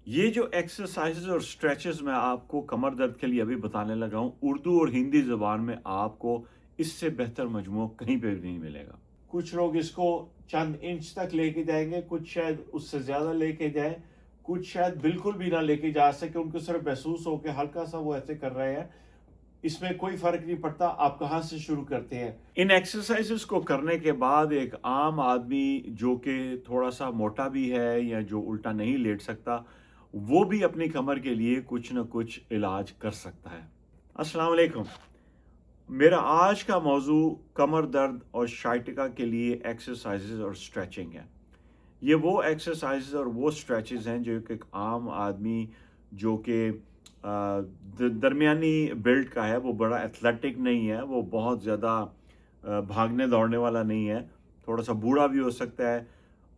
ये जो एक्सरसाइजेज और स्ट्रेचेस मैं आपको कमर दर्द के लिए अभी बताने लगा हूँ, उर्दू और हिंदी ज़बान में आपको इससे बेहतर मजमू कहीं पे भी नहीं मिलेगा। कुछ लोग इसको चंद इंच तक लेके जाएँगे, कुछ शायद उससे ज़्यादा लेके जाएँ, कुछ शायद बिल्कुल भी ना लेके जा सकें, उनको सिर्फ महसूस हो के हल्का-सा वो ऐसे कर रहे हैं। इसमें कोई फ़र्क नहीं पड़ता, आप कहाँ से शुरू करते हैं। इन एक्सरसाइज़ेस को करने के बाद एक आम आदमी जो कि थोड़ा-सा मोटा भी है या जो उल्टा नहीं लेट सकता, वो भी अपनी कमर के लिए कुछ न कुछ इलाज कर सकता है। अस्सलाम वालेकुम। मेरा आज का मौज़ू कमर दर्द और शाइटिका के लिए एक्सरसाइज़ेज़ और स्ट्रेचिंग है। ये वो एक्सरसाइज़ेज़ और वो स्ट्रेचेज़ हैं जो कि एक आम आदमी जो कि दरमियानी बिल्ड का है, वो बड़ा एथलेटिक नहीं है, वो बहुत ज़्यादा भागने दौड़ने वाला नहीं है, थोड़ा-सा बूढ़ा भी हो सकता है,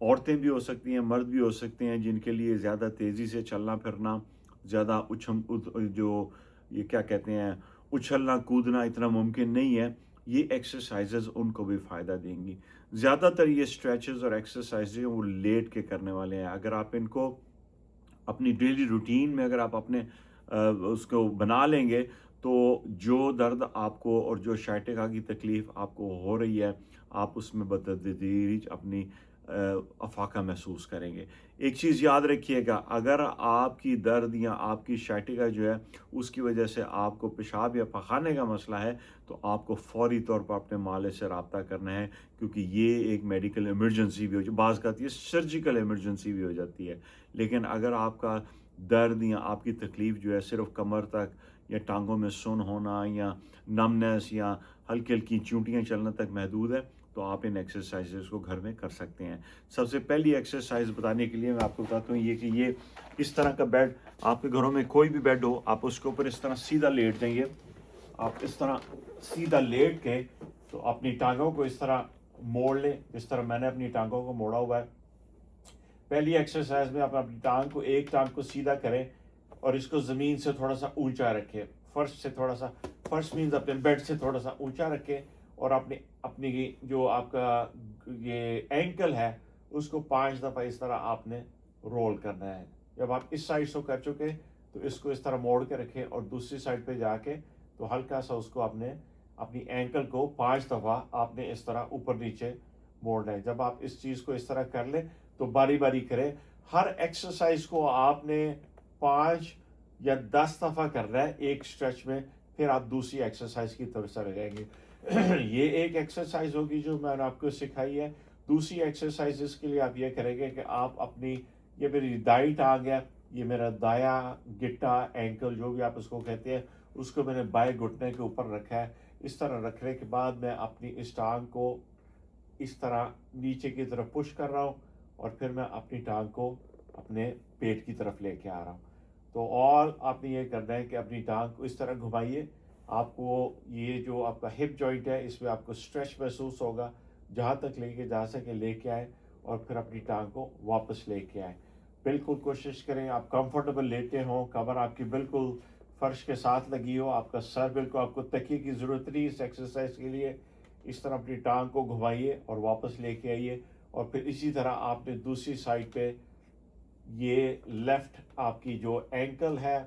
औरतें भी हो सकती हैं, मर्द भी हो सकते हैं जिनके लिए ज़्यादा तेज़ी से चलना-फिरना, ज़्यादा जो ये क्या कहते हैं, उछलना-कूदना इतना मुमकिन नहीं है, ये एक्सरसाइज़ेज़ उनको भी फ़ायदा देंगी। ज़्यादातर ये स्ट्रेचेज़ और एक्सरसाइज़ें वो लेट के करने वाले हैं। अगर आप इनको अपनी डेली रूटीन में अगर आप अपने उसको बना लेंगे, तो जो दर्द आपको और जो sciatica की तकलीफ़ आपको हो रही है, आप उसमें बतदरीज अपनी अफ़ाका महसूस करेंगे। एक चीज़ याद रखिएगा, अगर आपकी दर्द या आपकी sciatica जो है, उसकी वजह से आपको पेशाब या पखाने का मसला है, तो आपको फ़ौरी तौर पर अपने मालिक से राब्ता करना है, क्योंकि ये एक मेडिकल इमरजेंसी भी बाज़ कहती है सर्जिकल इमरजेंसी भी हो जाती है। लेकिन अगर आपका दर्द या आपकी तकलीफ़ जो है सिर्फ़ कमर तक या टाँगों में सुन्न होना या नमनेस या हल्की-हल्की चींटियाँ चलने तक महदूद है, तो आप इन एक्सरसाइज़ेज़ को घर में कर सकते हैं। सबसे पहली एक्सरसाइज़ बताने के लिए मैं आपको बताता हूँ ये कि ये इस तरह का बेड आपके घरों में कोई भी बेड हो, आप उसके ऊपर इस तरह सीधा लेट जाइए। आप इस तरह सीधा लेट के तो अपनी टाँगों को इस तरह मोड़ लें, जिस तरह मैंने अपनी टाँगों को मोड़ा हुआ है। पहली एक्सरसाइज में आप अपनी एक टांग को सीधा करें और इसको ज़मीन से थोड़ा-सा ऊँचा रखें। फर्श मीन्स अपने बेड से थोड़ा-सा ऊँचा रखें और अपनी अपनी जो आपका ये एंकल है, उसको 5 दफ़ा इस तरह आपने रोल करना है। जब आप इस साइड से कर चुके, तो इसको इस तरह मोड़ के रखें और दूसरी साइड पे जाके तो हल्का-सा उसको आपने अपनी एंकल को 5 दफ़ा आपने इस तरह ऊपर-नीचे मोड़ना है। जब आप इस चीज़ को इस तरह कर लें, तो बारी-बारी करें। हर एक्सरसाइज को आपने 5 या 10 दफ़ा करना है एक स्ट्रेच में, फिर आप दूसरी एक्सरसाइज की तरफ चले जाएँगे। ये एक एक्सरसाइज होगी जो मैंने आपको सिखाई है। दूसरी एक्सरसाइज़ के लिए आप ये करेंगे कि आप अपनी ये मेरी दाईं टाँग है, ये मेरा दायाँ गिट्टा, एंकल जो भी आप उसको कहते हैं, उसको मैंने बाएँ घुटने के ऊपर रखा है। इस तरह रखने के बाद मैं अपनी इस टाँग को इस तरह नीचे की तरफ पुश कर रहा हूँ और फिर मैं अपनी टाँग को अपने पेट की तरफ लेके आ रहा हूँ। तो और आपने ये करना है कि अपनी टाँग को इस तरह घुमाइए, आपको ये जो आपका हिप जॉइंट है, इसमें आपको स्ट्रेच महसूस होगा, जहाँ तक लेके जा सके लेके आएँ और फिर अपनी टाँग को वापस लेके आएँ। बिल्कुल कोशिश करें आप कंफर्टेबल लेटे हों, कमर आपकी बिल्कुल फर्श के साथ लगी हो, आपका सर बिल्कुल आपको तकिए की ज़रूरत नहीं इस एक्सरसाइज के लिए। इस तरह अपनी टाँग को घुमाइए और वापस लेके आइए और फिर इसी तरह आपने दूसरी साइड पे ये लेफ़्ट आपकी जो एंकल है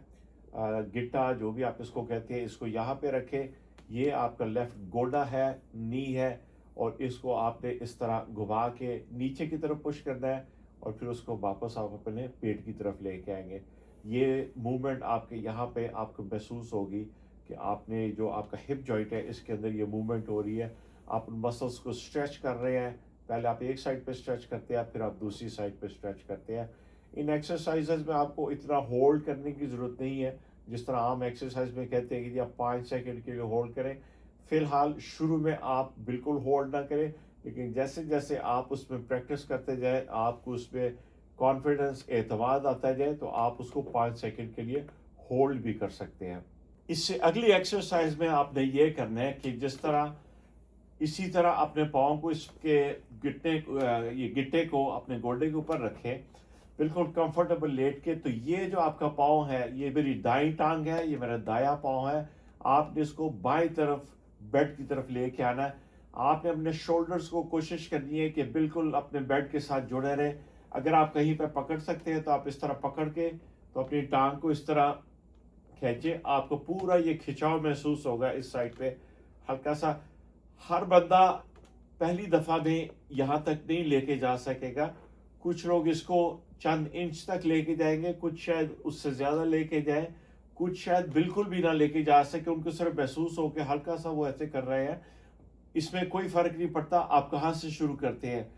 गिट्टा जो भी आप इसको कहते हैं, इसको यहाँ पे रखें। ये आपका लेफ़्ट गोडा है, नी है और इसको आपने इस तरह घुमा के नीचे की तरफ पुश करना है और फिर उसको वापस आप अपने पेट की तरफ लेके आएँगे। ये मूवमेंट आपके यहाँ पे आपको महसूस होगी कि आपने जो आपका हिप जॉइंट है, इसके अंदर ये मूवमेंट हो रही है। आप उन मसल्स को स्ट्रेच कर रहे हैं। पहले आप एक साइड पे स्ट्रेच करते हैं, फिर आप दूसरी साइड पे स्ट्रेच करते हैं। इन एक्सरसाइज़ेज़ में आपको इतना होल्ड करने की ज़रूरत नहीं है, जिस तरह आम एक्सरसाइज़ में कहते हैं कि जी आप 5 सेकंड के लिए होल्ड करें। फ़िलहाल शुरू में आप बिल्कुल होल्ड ना करें, लेकिन जैसे-जैसे आप उसमें प्रैक्टिस करते जाएँ, आपको उसमें कॉन्फिडेंस, एतमाद आता जाए, तो आप उसको 5 सेकंड के लिए होल्ड भी कर सकते हैं। इससे अगली एक्सरसाइज़ में आपने ये करना है कि जिस तरह इसी तरह अपने पाँव को इसके ये गिट्टे को अपने गोडे के ऊपर रखें, बिल्कुल कंफर्टेबल लेट के। तो ये जो आपका पाँव है, ये मेरी दाईं टाँग है, ये मेरा दायाँ पाँव है। आपने इसको बाईं तरफ बेड की तरफ लेके आना है। आपने अपने शोल्डर्स को कोशिश करनी है कि बिल्कुल अपने बेड के साथ जुड़े रहें। अगर आप कहीं पे पकड़ सकते हैं तो आप इस तरह पकड़ के तो अपनी टांग को इस तरह खींचे, आपको पूरा ये खिंचाव महसूस होगा इस साइड पे हल्का सा। हर बंदा पहली दफ़ा में यहाँ तक नहीं लेके जा सकेगा, कुछ लोग इसको चंद इंच तक लेके जाएंगे, कुछ शायद उससे ज़्यादा लेके जाएं, कुछ शायद बिल्कुल भी ना लेके जा सके, उनको सिर्फ महसूस हो कि हल्का सा वो ऐसे कर रहे हैं। इसमें कोई फ़र्क नहीं पड़ता आप कहाँ से शुरू करते हैं।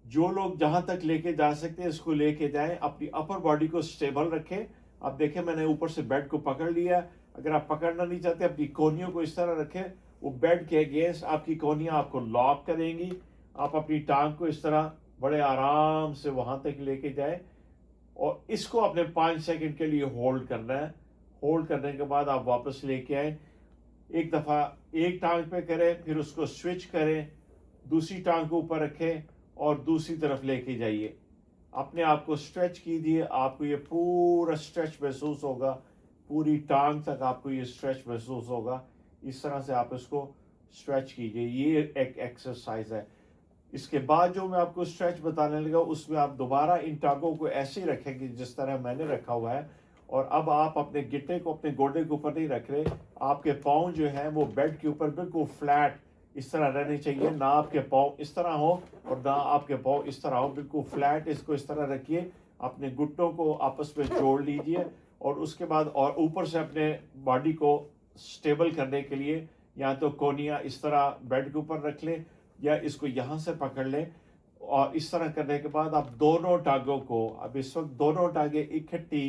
जो लोग जहाँ तक लेके जा सकते हैं इसको लेके जाएं, अपनी अपर बॉडी को स्टेबल रखें। आप देखें मैंने ऊपर से बेड को पकड़ लिया, अगर आप पकड़ना नहीं चाहते अपनी कोहनियों को इस तरह रखें, वो बेड के अगेंस्ट आपकी कोहनियाँ आपको लॉक करेंगी। आप अपनी टांग को इस तरह बड़े आराम से वहाँ तक लेके जाए और इसको अपने 5 सेकंड के लिए होल्ड करना है। होल्ड करने के बाद आप वापस लेके आए, एक दफ़ा एक टांग पे करें, फिर उसको स्विच करें, दूसरी टांग को ऊपर रखें और दूसरी तरफ लेके जाइए। अपने आप को स्ट्रेच कीजिए, आपको ये पूरा स्ट्रेच महसूस होगा, पूरी टांग तक आपको ये स्ट्रेच महसूस होगा। इस तरह से आप इसको स्ट्रेच कीजिए, ये एक एक्सरसाइज है। इसके बाद जो मैं आपको स्ट्रेच बताने लगा उसमें आप दोबारा इन टांगों को ऐसे ही रखेंगे जिस तरह मैंने रखा हुआ है। और अब आप अपने गिट्टे को अपने गोडे के ऊपर नहीं रख रहे, आपके पाँव जो है वो बेड के ऊपर बिल्कुल फ्लैट इस तरह रहने चाहिए, ना आपके पाँव इस तरह हो और ना आपके पाँव इस तरह हो, बिल्कुल फ्लैट इसको इस तरह रखिए। अपने घुटनों को आपस में जोड़ लीजिए और उसके बाद और ऊपर से अपने बॉडी को स्टेबल करने के लिए या तो कोहनियाँ इस तरह बेड के ऊपर रख लें या इसको यहाँ से पकड़ लें। और इस तरह करने के बाद आप दोनों टांगों को, अब इस वक्त दोनों टांगें इकट्ठी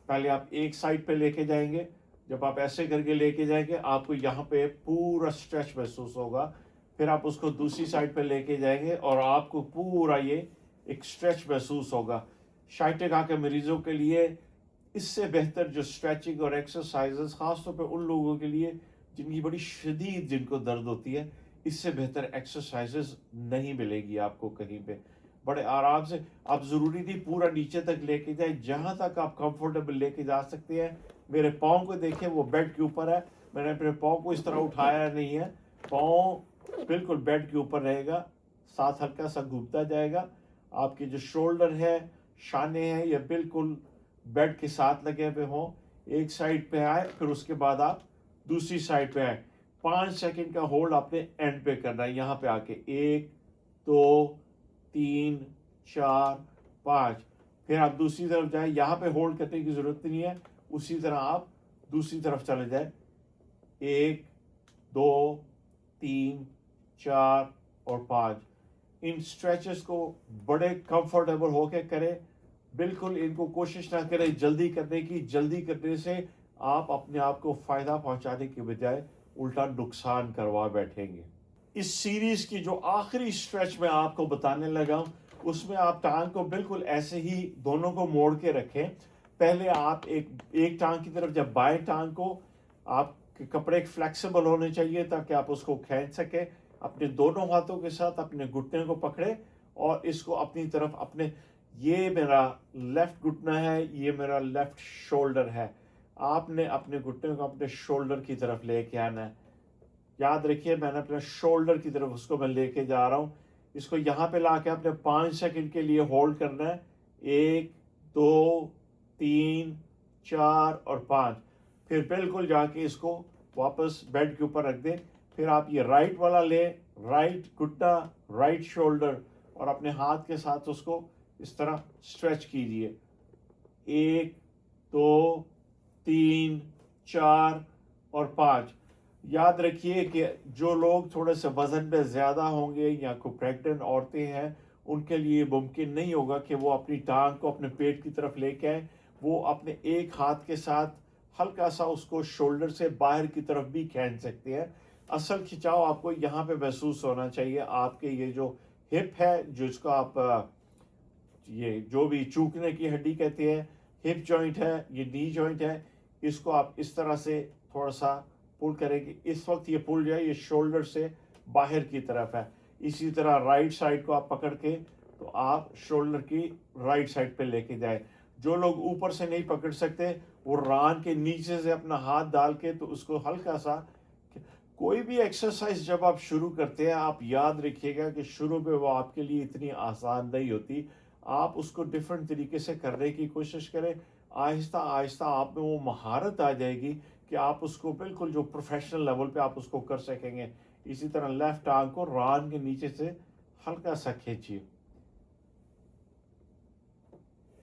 पहले आप एक साइड पे लेके जाएंगे। जब आप ऐसे करके लेके जाएंगे आपको यहाँ पे पूरा स्ट्रेच महसूस होगा, फिर आप उसको दूसरी साइड पे लेके जाएंगे और आपको पूरा ये एक स्ट्रेच महसूस होगा। शाइटिका के मरीजों के लिए इससे बेहतर जो स्ट्रेचिंग और एक्सरसाइजेस खासतौर पे उन लोगों के लिए जिनकी बड़ी शदीद जिनको दर्द होती है, इससे बेहतर एक्सरसाइजेस नहीं मिलेगी आपको कहीं पे। बड़े आराम से आप ज़रूरी नहीं पूरा नीचे तक लेके जाए, जहाँ तक आप कंफर्टेबल लेके जा सकते हैं। मेरे पाँव को देखें वो बेड के ऊपर है, मैंने अपने पाँव को इस तरह उठाया नहीं है, पाँव बिल्कुल बेड के ऊपर रहेगा, साथ हल्का सा घूमता जाएगा। आपके जो शोल्डर है, शाने हैं, ये बिल्कुल बेड के साथ लगे हुए हों। एक साइड पे आए फिर उसके बाद आप दूसरी साइड पे आए, 5 सेकंड का होल्ड आपने एंड पे करना है। यहाँ पे आके 1 2 3 4 5, फिर आप दूसरी तरफ जाए, यहाँ पे होल्ड करने की जरूरत नहीं है, उसी तरह आप दूसरी तरफ चले जाए। 1 2 3 4 और 5। इन स्ट्रेचेस को बड़े कंफर्टेबल होके करें, बिल्कुल इनको कोशिश ना करें जल्दी करने की। जल्दी करने से आप अपने आप को फ़ायदा पहुंचाने के बजाय उल्टा नुकसान करवा बैठेंगे। इस सीरीज की जो आखिरी स्ट्रेच में आपको बताने लगा हूं, उसमें आप टांग को बिल्कुल ऐसे ही दोनों को मोड़ के रखें। पहले आप एक टांग की तरफ, जब बाएं टांग को आपके कपड़े फ्लेक्सिबल होने चाहिए ताकि आप उसको खींच सके, अपने दोनों हाथों के साथ अपने घुटने को पकड़े और इसको अपनी तरफ, अपने, ये मेरा लेफ्ट घुटना है, ये मेरा लेफ्ट शोल्डर है, आपने अपने घुटने को अपने शोल्डर की तरफ लेके आना है। याद रखिए मैंने अपने शोल्डर की तरफ उसको मैं लेके जा रहा हूँ। इसको यहाँ पे लाके आपने 5 सेकंड के लिए होल्ड करना है, 1 2 3 4 और 5। फिर बिल्कुल जाके इसको वापस बेड के ऊपर रख दें। फिर आप ये राइट वाला ले, राइट घुटना, राइट शोल्डर, और अपने हाथ के साथ उसको इस तरह स्ट्रेच कीजिए। 1 2 3 4 और 5। याद रखिए कि जो लोग थोड़े से वजन में ज़्यादा होंगे या कोई प्रेग्नेंट औरतें हैं, उनके लिए मुमकिन नहीं होगा कि वो अपनी टांग को अपने पेट की तरफ लेके आए। वो अपने एक हाथ के साथ हल्का सा उसको शोल्डर से बाहर की तरफ भी खींच सकते हैं। असल खिंचाव आपको यहाँ पे महसूस होना चाहिए। आपके ये जो हिप है, जिसको आप ये जो भी चूकने की हड्डी कहते हैं, हिप जॉइंट है, ये नी जॉइंट है, इसको आप इस तरह से थोड़ा सा पुल करेंगे। इस वक्त ये पुल जो है ये शोल्डर से बाहर की तरफ है। इसी तरह राइट साइड को आप पकड़ के तो आप शोल्डर की राइट साइड पे लेके जाए। जो लोग ऊपर से नहीं पकड़ सकते वो रान के नीचे से अपना हाथ डाल के तो उसको हल्का सा, कोई भी एक्सरसाइज जब आप शुरू करते हैं आप याद रखिएगा कि शुरू में वो आपके लिए इतनी आसान नहीं होती। आप उसको डिफरेंट तरीके से करने की कोशिश करें। आहिस्ता आहिस्ता आप में वो महारत आ जाएगी कि आप उसको बिल्कुल जो प्रोफेशनल लेवल पे आप उसको कर सकेंगे। इसी तरह लेफ्ट आर्म को रान के नीचे से हल्का सा खींचिए,